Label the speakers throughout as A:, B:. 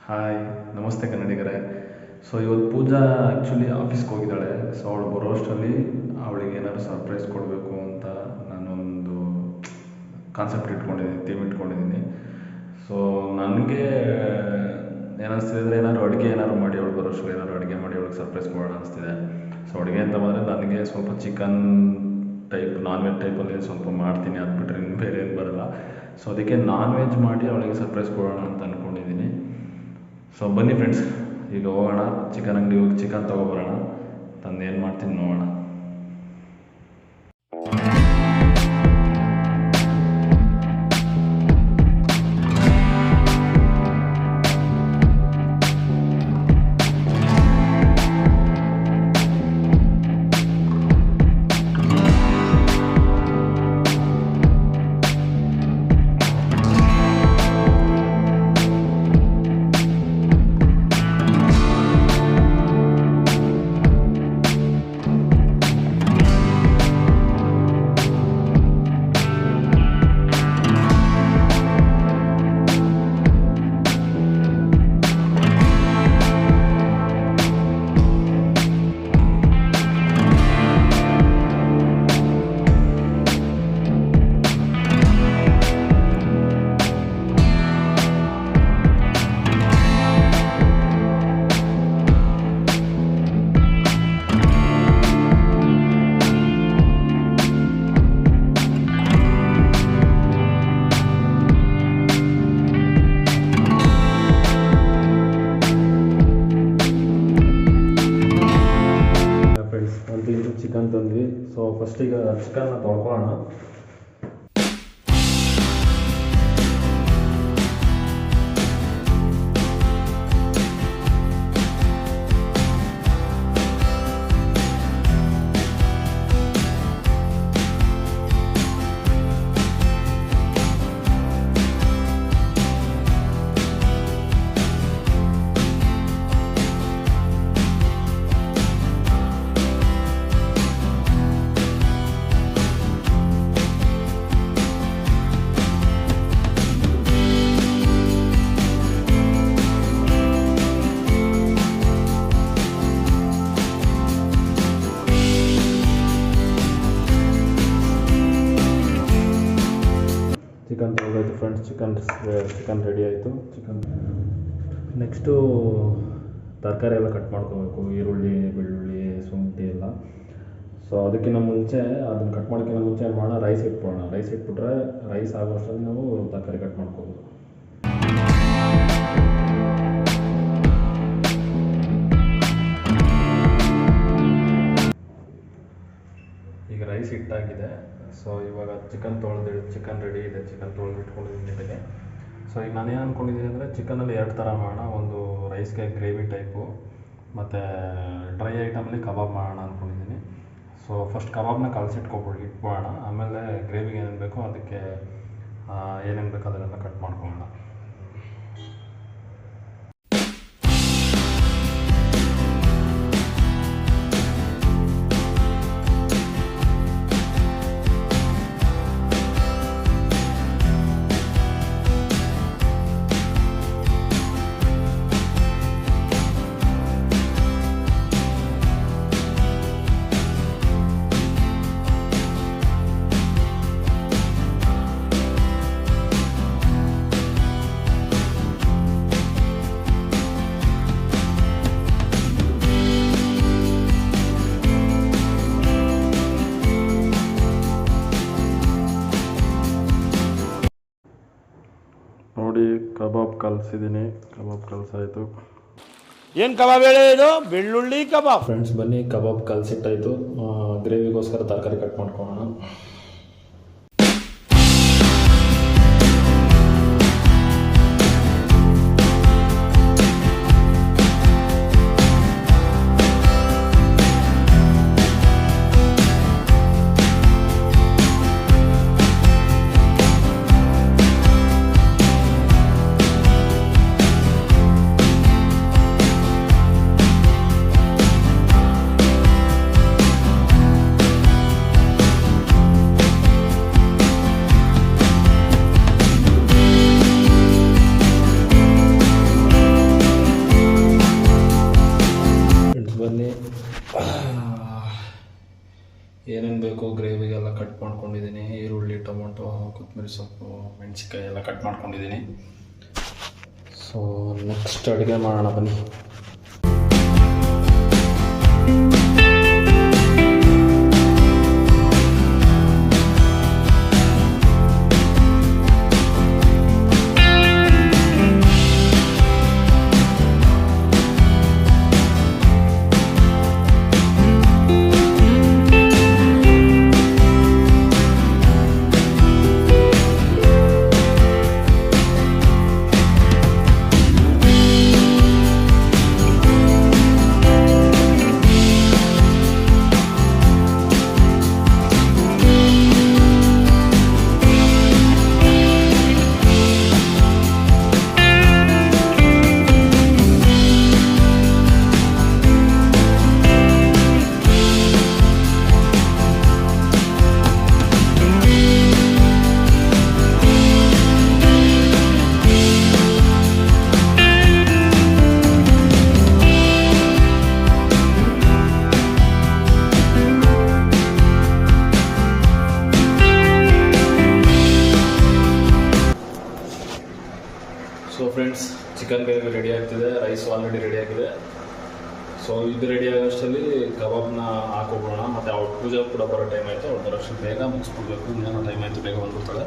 A: Hi, ನಮಸ್ತೆ ಕನ್ನಡಿಗರೇ. So ಇವತ್ತು ಪೂಜಾ actually ಆಫೀಸ್ಗೆ ಹೋಗಿದ್ದಾಳೆ. ಸೊ ಅವಳು ಬರೋ ಅಷ್ಟರಲ್ಲಿ ಅವಳಿಗೆ ಏನಾದ್ರು ಸರ್ಪ್ರೈಸ್ ಕೊಡಬೇಕು ಅಂತ ನಾನೊಂದು ಕಾನ್ಸೆಪ್ಟ್ ಇಟ್ಕೊಂಡಿದ್ದೀನಿ, ಥೀಮ್ ಇಟ್ಕೊಂಡಿದ್ದೀನಿ. ಸೊ ನನಗೆ ಏನಿಸ್ತಿದೆ ಅಂದರೆ ಏನಾದ್ರು ಮಾಡಿ ಅವಳು ಬರೋ ಅಷ್ಟರಲ್ಲಿ ಏನಾದ್ರು ಅಡುಗೆ ಮಾಡಿ ಅವಳಿಗೆ ಸರ್ಪ್ರೈಸ್ ಕೊಡೋಣ ಅನಿಸ್ತಿದೆ. ಸೊ ಅಡುಗೆ ಅಂತ ಬಂದರೆ ನನಗೆ ಸ್ವಲ್ಪ ಚಿಕನ್ ಟೈಪ್, ನಾನ್ ವೆಜ್ ಟೈಪಲ್ಲಿ ಸ್ವಲ್ಪ ಮಾಡ್ತೀನಿ, ಅದು ಬಿಟ್ಟರೆ ಇನ್ನು ಬೇರೆ ಏನು ಬರಲ್ಲ. ಸೊ ಅದಕ್ಕೆ ನಾನ್ ವೆಜ್ ಮಾಡಿ ಅವಳಿಗೆ ಸರ್ಪ್ರೈಸ್ ಕೊಡೋಣ ಅಂತ ಅಂದ್ಕೊಂಡಿದ್ದೀನಿ. ಸೊ ಬನ್ನಿ ಫ್ರೆಂಡ್ಸ್, ಈಗ ಹೋಗೋಣ ಚಿಕನ್ ಅಂಗಡಿ ಹೋಗಿ ಚಿಕನ್ ತೊಗೊಬರೋಣ. ತಂದು ಏನು ಮಾಡ್ತೀನಿ ನೋಡೋಣ. ಚಿಕನ್ ತಂದ್ವಿ. ಸೊ ಫಸ್ಟಿಗೆ ಚಿಕನ್ನ ತೊಳ್ಕೊಳ್ಳೋಣ. ಚಿಕನ್ ತೊಗೊಳಾಯ್ತು ಫ್ರೆಂಡ್ಸ್. ಚಿಕನ್ ರೆಡಿ ಆಯಿತು. ನೆಕ್ಸ್ಟು ತರಕಾರಿ ಎಲ್ಲ ಕಟ್ ಮಾಡ್ಕೋಬೇಕು, ಈರುಳ್ಳಿ, ಬೆಳ್ಳುಳ್ಳಿ, ಶುಂಠಿ ಎಲ್ಲ. ಸೊ ಅದಕ್ಕಿಂತ ಮುಂಚೆ, ಅದನ್ನು ಕಟ್ ಮಾಡೋಕ್ಕಿಂತ ಮುಂಚೆ ಏನು ಮಾಡೋಣ, ರೈಸ್ ಇಟ್ಬಿಡೋಣ. ರೈಸ್ ಇಟ್ಬಿಟ್ರೆ ರೈಸ್ ಆಗೋ ಅಷ್ಟರಲ್ಲಿ ನಾವು ತರಕಾರಿ ಕಟ್ ಮಾಡ್ಕೋಬೋದು. ಈಗ ರೈಸ್ ಇಟ್ಟಾಗಿದೆ. ಸೊ ಇವಾಗ ಚಿಕನ್ ರೆಡಿ ಇದೆ. ಚಿಕನ್ ತೊಳೆದು ಇಟ್ಕೊಂಡಿದ್ದೀನಿ ನೀಟಾಗಿ. ಸೊ ಈಗ ನಾನೇನು ಅಂದ್ಕೊಂಡಿದ್ದೀನಿ ಅಂದರೆ, ಚಿಕನಲ್ಲಿ 2 ಥರ ಮಾಡೋಣ. ಒಂದು ರೈಸ್ಗೆ ಗ್ರೇವಿ ಟೈಪು, ಮತ್ತು ಡ್ರೈ ಐಟಮಲ್ಲಿ ಕಬಾಬ್ ಮಾಡೋಣ ಅಂದ್ಕೊಂಡಿದ್ದೀನಿ. ಸೊ ಫಸ್ಟ್ ಕಬಾಬ್ನ ಇಟ್ಕೊಳ್ಳೋಣ. ಆಮೇಲೆ ಗ್ರೇವಿಗೆ ಏನೇನು ಬೇಕೋ ಅದಕ್ಕೆ ಏನೇನು ಬೇಕೋ ಅದನ್ನೆಲ್ಲ ಕಟ್ ಮಾಡ್ಕೊಳ್ಳೋಣ. ನೋಡಿ, ಕಬಾಬ್ ಕಲಸಿದ್ದೀನಿ. ಕಬಾಬ್ ಕಲಸಾಯಿತು.
B: ಏನು ಕಬಾಬ್ ಹೇಳಿ? ಇದು ಬೆಳ್ಳುಳ್ಳಿ ಕಬಾಬ್.
A: ಫ್ರೆಂಡ್ಸ್ ಬನ್ನಿ, ಕಬಾಬ್ ಕಲಸಿಟ್ಟಾಯಿತು. ಗ್ರೇವಿಗೋಸ್ಕರ ತರಕಾರಿ ಕಟ್ ಮಾಡ್ಕೊಳ್ಳೋಣ. ಮಾಡಬೇಕು. ಗ್ರೇವಿಗೆಲ್ಲ ಕಟ್ ಮಾಡ್ಕೊಂಡಿದ್ದೀನಿ. ಈರುಳ್ಳಿ, ಟೊಮೊಟೊ, ಕೊತ್ತಂಬರಿ ಸೊಪ್ಪು, ಮೆಣಸಿನ್ಕಾಯಿ ಎಲ್ಲ ಕಟ್ ಮಾಡ್ಕೊಂಡಿದ್ದೀನಿ. ಸೊ ನೆಕ್ಸ್ಟ್ ಅಡುಗೆ ಮಾಡೋಣ ಬನ್ನಿ. So friends, chicken gravy ready ಆಗ್ತಿದೆ, ರೈಸ್ ಆಲ್ರೆಡಿ ರೆಡಿ ಆಗಿದೆ. ಸೊ ಇದು ರೆಡಿ ಆಗೋಷ್ಟರಲ್ಲಿ ಕಬಾಬ್ನ ಹಾಕೋಬೋಣ. ಮತ್ತು ಅವ್ರ ಪೂಜೆ ಕೂಡ ಬರೋ ಟೈಮ್ ಆಯಿತು. ಅವ್ರು ಬರೋಷ್ಟು ಬೇಗ ಮುಗಿಸ್ಬಿಡ್ಬೇಕು. ಇನ್ನೇನೋ ಟೈಮ್ ಆಯಿತು, ಬೇಗ ಬಂದ್ಬಿಡ್ತಾಳೆ.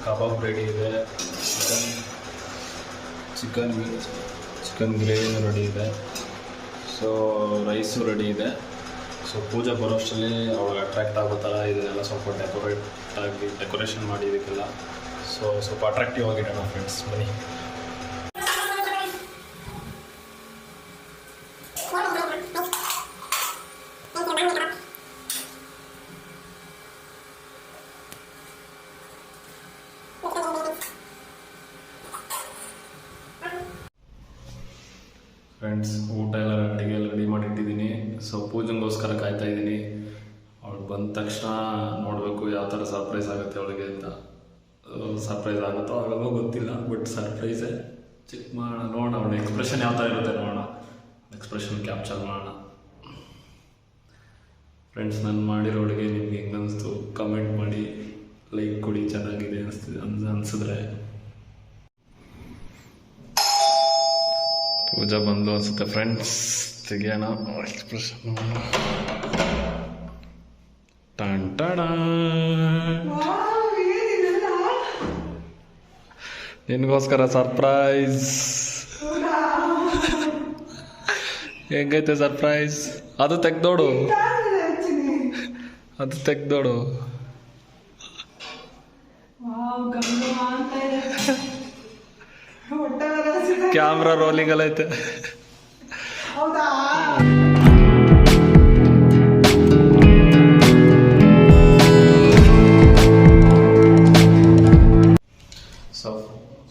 A: ಕಬಾಬ್ ರೆಡಿ ಇದೆ, ಚಿಕನ್ ಗ್ರೇವಿನೂ ರೆಡಿ ಇದೆ, ಸೊ ರೈಸು ರೆಡಿ ಇದೆ. ಸೊ ಪೂಜೆ ಬರೋಷ್ಟರಲ್ಲಿ ಅವಳಿಗೆ ಅಟ್ರಾಕ್ಟ್ ಆಗೋ ಥರ ಇದನ್ನೆಲ್ಲ ಸ್ವಲ್ಪ ಡೆಕೋರೇಷನ್ ಮಾಡಿ ಇದಕ್ಕೆಲ್ಲ ಸೊ ಸ್ವಲ್ಪ ಅಟ್ರಾಕ್ಟಿವ್ ಆಗಿರೋಣ ಫ್ರೆಂಡ್ಸ್. ಬನ್ನಿ. ಫ್ರೆಂಡ್ಸ್, ಊಟ ಎಲ್ಲ ಅಡುಗೆ ಎಲ್ಲ ರೆಡಿ ಮಾಡಿಟ್ಟಿದ್ದೀನಿ. ಸೊ ಪೂಜೆಗೋಸ್ಕರ ಕಾಯ್ತಾ ಇದ್ದೀನಿ. ಅವಳು ಬಂದ ತಕ್ಷಣ ನೋಡಬೇಕು ಯಾವ ಥರ ಸರ್ಪ್ರೈಸ್ ಆಗುತ್ತೆ ಅವಳಿಗೆ ಅಂತ. ಸರ್ಪ್ರೈಸ್ ಆಗುತ್ತೋ ಆಗಲ್ಲೋ ಗೊತ್ತಿಲ್ಲ, ಬಟ್ ಸರ್ಪ್ರೈಸೇ. ಚೆಕ್ ಮಾಡೋಣ, ನೋಡೋಣ ಅವಳ ಎಕ್ಸ್ಪ್ರೆಷನ್ ಯಾವ ಥರ ಇರುತ್ತೆ ನೋಡೋಣ. ಎಕ್ಸ್ಪ್ರೆಷನ್ ಕ್ಯಾಪ್ಚರ್ ಮಾಡೋಣ. ಫ್ರೆಂಡ್ಸ್, ನಾನು ಮಾಡಿರೋ ಅಡುಗೆ ನಿಮ್ಗೆ ಹೆಂಗೆ ಅನಿಸ್ತು ಕಮೆಂಟ್ ಮಾಡಿ, ಲೈಕ್ ಕೊಡಿ. ಚೆನ್ನಾಗಿದೆ ಅನಿಸಿದ್ರೆ. ಪೂಜಾ ಬಂದು ಅನಿಸುತ್ತೆ ಫ್ರೆಂಡ್ಸ್. ತೆಗಿಯೋಣ ಎಕ್ಸ್ಪ್ರೆಷನ್. ಟಂಟಣ, ನಿನಗೋಸ್ಕರ ಸರ್ಪ್ರೈಸ್. ಹೆಂಗೈತೆ ಸರ್ಪ್ರೈಸ್? ಅದು ತೆಗ್ದೋಡು, ಅದು ತೆಗ್ದೋಡು. ಕ್ಯಾಮ್ರಾ ರೋಲಿಂಗ್ ಎಲ್ಲ ಐತೆ.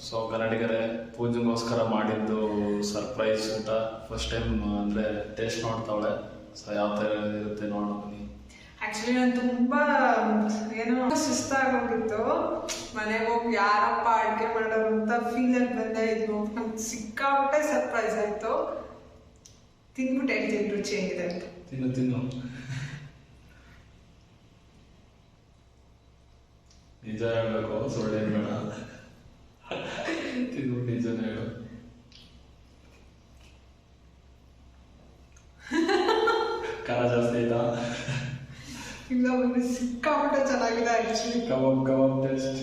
A: ಸೊ ಕನ್ನಡಿಗರೇ, ಪೂಜೆಗೋಸ್ಕರ ಮಾಡಿದ್ದು ಸರ್ಪ್ರೈಸ್ ಊಟ ಫಸ್ಟ್ ಟೈಮ್ ಅಂದರೆ ಟೇಸ್ಟ್ ನೋಡ್ತಾವಳೆ. ಸೊ ಯಾವ ಥರ ಇರುತ್ತೆ ನೋಡೋಣ ಬನ್ನಿ.
C: ಆಕ್ಚುಲಿ ನಾನು ತುಂಬಾ ಏನೋ ಸುಸ್ತಾಗೋಗಿತ್ತು. ಮನೆಗೆ ಹೋಗಿ ಯಾರಪ್ಪ ಅಡುಗೆ ಮಾಡೋರು ಅಂತ ಫೀಲಲ್ಲಿ ಬಂದ ಇದ್ವು. ನಮ್ಗೆ ಸಿಕ್ಕಾಪಟ್ಟೆ ಸರ್ಪ್ರೈಸ್ ಆಯ್ತು. ತಿಂದ್ಬಿಟ್ಟು ಹೇಳ್ತೀನಿ ರುಚಿ ಹೇಗಿದೆ ಅಂತ.
A: ತಿನ್ನು ನಿಜ ಹೇಳ್ಬೇಕು, ಸುಳ್ಳು ಬೇಡ. ತಿಂದ್ಬಿಟ್ಟು ನಿಜನೇ ಹೇಳು. ಖಾರ ಜಾಸ್ತಿ ಆಯ್ತಾ?
C: ಇಲ್ಲ, ಒಂದು ಸಿಕ್ಕಾಪಟ್ಟೆ ಚೆನ್ನಾಗಿದೆ ಆಕ್ಚುಲಿ.
A: ಕಬಾಬ್ ಟೇಸ್ಟ್.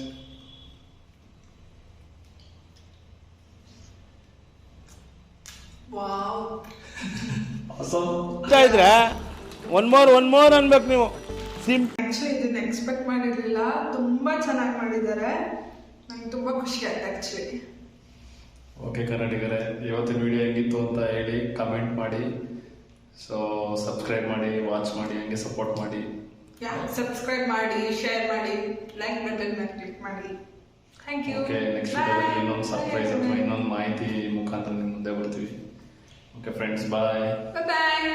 C: ವಾವ್,
B: ಇದ್ರೆ ಒನ್ ಮೋರ್ ಅನ್ಬೇಕು ನೀವು.
C: ಆಕ್ಚುಲಿ ಇದನ್ನ ಎಕ್ಸ್ಪೆಕ್ಟ್ ಮಾಡಿರ್ಲಿಲ್ಲ. ತುಂಬಾ ಚೆನ್ನಾಗಿ ಮಾಡಿದ್ದಾರೆ. ನಂಗೆ ತುಂಬಾ ಖುಷಿ ಆಯ್ತು ಆಕ್ಚುಲಿ.
A: ಓಕೆ ಕನ್ನಡಿಗರೇ, ಇವತ್ತಿನ ವಿಡಿಯೋ ಹೆಂಗಿತ್ತು ಅಂತ ಹೇಳಿ ಕಮೆಂಟ್ ಮಾಡಿ. ಸೊ ಸಬ್ಸ್ಕ್ರೈಬ್ ಮಾಡಿ, ವಾಚ್ ಮಾಡಿ, ಹಂಗೆ ಸಪೋರ್ಟ್ ಮಾಡಿ.
C: ಸಬ್ಸ್ಕ್ರೈಬ್ ಮಾಡಿ, ಶೇರ್ ಮಾಡಿ, ಲೈಕ್ ಬಟನ್ ಮೇಲೆ ಕ್ಲಿಕ್ ಮಾಡಿ. Thank you.
A: ಓಕೆ, ನೆಕ್ಸ್ಟ್ ವಿಡಿಯೋದಲ್ಲಿ ಇನ್ನೊಂದು ಸರ್ಪ್ರೈಸ್ ಅಥವಾ ಇನ್ನೊಂದು ಮಾಹಿತಿ ಮುಖಾಂತರ ನಿಮ್ಮ ಮುಂದೆ ಬರ್ತೀವಿ. ಓಕೆ ಫ್ರೆಂಡ್ಸ್, ಬಾಯ್.
C: ಬಾಯ್.